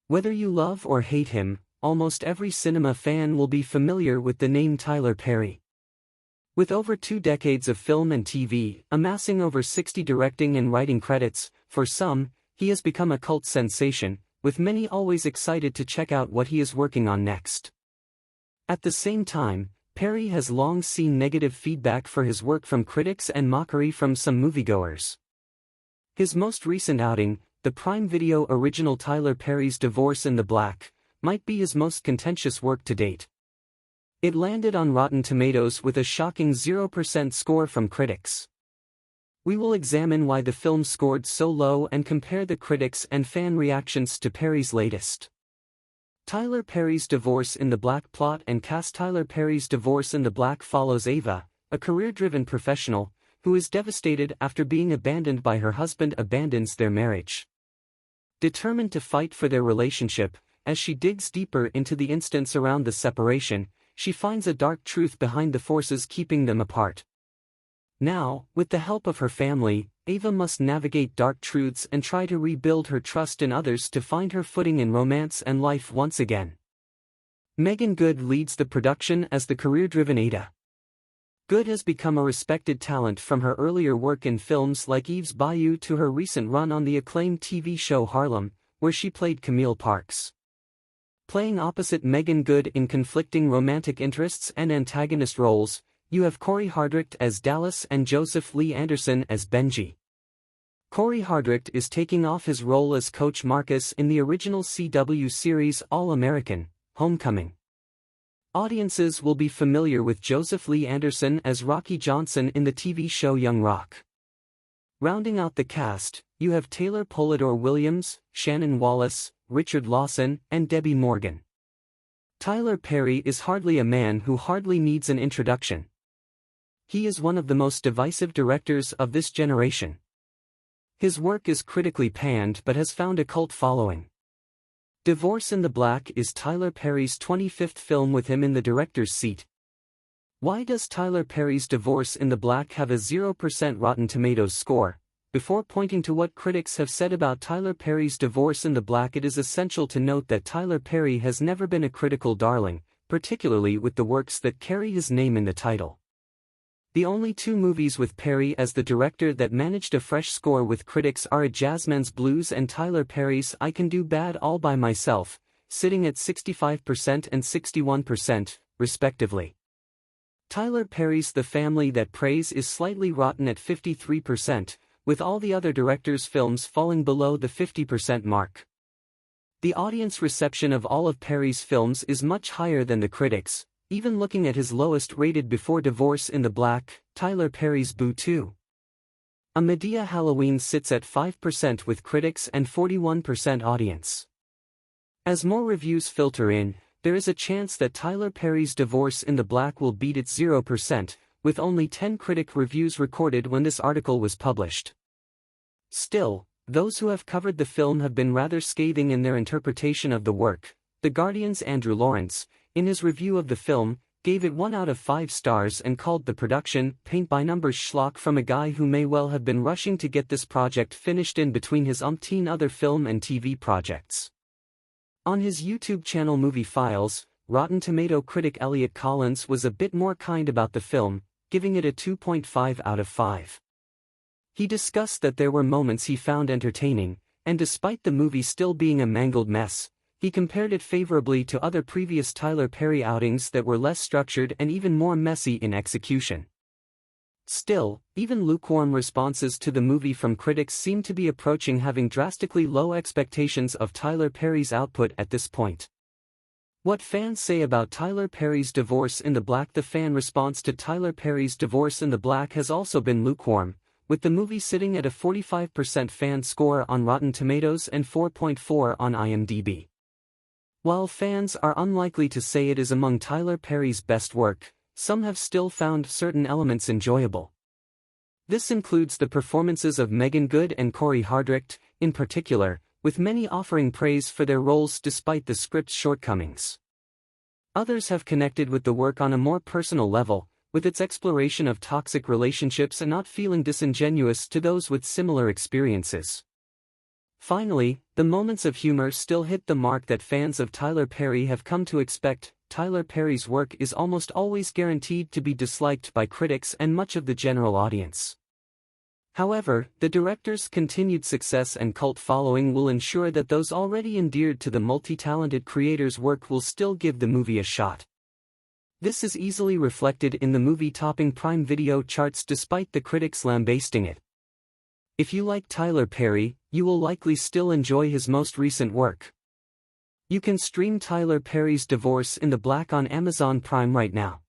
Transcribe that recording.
Whether you love or hate him, almost every cinema fan will be familiar with the name Tyler Perry. With over 2 decades of film and TV, amassing over 60 directing and writing credits, for some, he has become a cult sensation, with many always excited to check out what he is working on next. At the same time, Perry has long seen negative feedback for his work from critics and mockery from some moviegoers. His most recent outing, the Prime Video original Tyler Perry's Divorce in the Black, might be his most contentious work to date. It landed on Rotten Tomatoes with a shocking 0% score from critics. We will examine why the film scored so low and compare the critics and fan reactions to Perry's latest. Tyler Perry's Divorce in the Black plot and cast. Tyler Perry's Divorce in the Black follows Ava, a career-driven professional, who is devastated after being abandoned by her husband. Abandons their marriage. Determined to fight for their relationship, as she digs deeper into the incidents around the separation, she finds a dark truth behind the forces keeping them apart. Now, with the help of her family, Ava must navigate dark truths and try to rebuild her trust in others to find her footing in romance and life once again. Meagan Good leads the production as the career-driven Ada. Good has become a respected talent from her earlier work in films like Eve's Bayou to her recent run on the acclaimed TV show Harlem, where she played Camille Parks. Playing opposite Meagan Good in conflicting romantic interests and antagonist roles, you have Corey Hardrict as Dallas and Joseph Lee Anderson as Benji. Corey Hardrict is taking off his role as Coach Marcus in the original CW series All-American, Homecoming. Audiences will be familiar with Joseph Lee Anderson as Rocky Johnson in the TV show Young Rock. Rounding out the cast, you have Taylor Polidor Williams, Shannon Wallace, Richard Lawson, and Debbie Morgan. Tyler Perry is hardly a man who hardly needs an introduction. He is one of the most divisive directors of this generation. His work is critically panned but has found a cult following. Divorce in the Black is Tyler Perry's 25th film with him in the director's seat. Why does Tyler Perry's Divorce in the Black have a 0% Rotten Tomatoes score? Before pointing to what critics have said about Tyler Perry's Divorce in the Black, it is essential to note that Tyler Perry has never been a critical darling, particularly with the works that carry his name in the title. The only 2 movies with Perry as the director that managed a fresh score with critics are A Jazzman's Blues and Tyler Perry's I Can Do Bad All By Myself, sitting at 65% and 61%, respectively. Tyler Perry's The Family That Prays is slightly rotten at 53%, with all the other directors' films falling below the 50% mark. The audience reception of all of Perry's films is much higher than the critics, even looking at his lowest rated before Divorce in the Black, Tyler Perry's Boo 2. A Medea Halloween sits at 5% with critics and 41% audience. As more reviews filter in, there is a chance that Tyler Perry's Divorce in the Black will beat its 0%, with only 10 critic reviews recorded when this article was published. Still, those who have covered the film have been rather scathing in their interpretation of the work. The Guardian's Andrew Lawrence, in his review of the film, gave it 1 out of 5 stars and called the production paint-by-numbers schlock from a guy who may well have been rushing to get this project finished in between his umpteen other film and TV projects. On his YouTube channel Movie Files, Rotten Tomato critic Elliot Collins was a bit more kind about the film, giving it a 2.5 out of 5. He discussed that there were moments he found entertaining, and despite the movie still being a mangled mess, he compared it favorably to other previous Tyler Perry outings that were less structured and even more messy in execution. Still, even lukewarm responses to the movie from critics seem to be approaching having drastically low expectations of Tyler Perry's output at this point. What fans say about Tyler Perry's Divorce in the Black? The fan response to Tyler Perry's Divorce in the Black has also been lukewarm, with the movie sitting at a 45% fan score on Rotten Tomatoes and 4.4 on IMDb. While fans are unlikely to say it is among Tyler Perry's best work, some have still found certain elements enjoyable. This includes the performances of Meagan Good and Corey Hardrict, in particular, with many offering praise for their roles despite the script's shortcomings. Others have connected with the work on a more personal level, with its exploration of toxic relationships and not feeling disingenuous to those with similar experiences. Finally, the moments of humor still hit the mark that fans of Tyler Perry have come to expect. Tyler Perry's work is almost always guaranteed to be disliked by critics and much of the general audience. However, the director's continued success and cult following will ensure that those already endeared to the multi-talented creator's work will still give the movie a shot. This is easily reflected in the movie topping Prime Video charts despite the critics lambasting it. If you like Tyler Perry, you will likely still enjoy his most recent work. You can stream Tyler Perry's Divorce in the Black on Amazon Prime right now.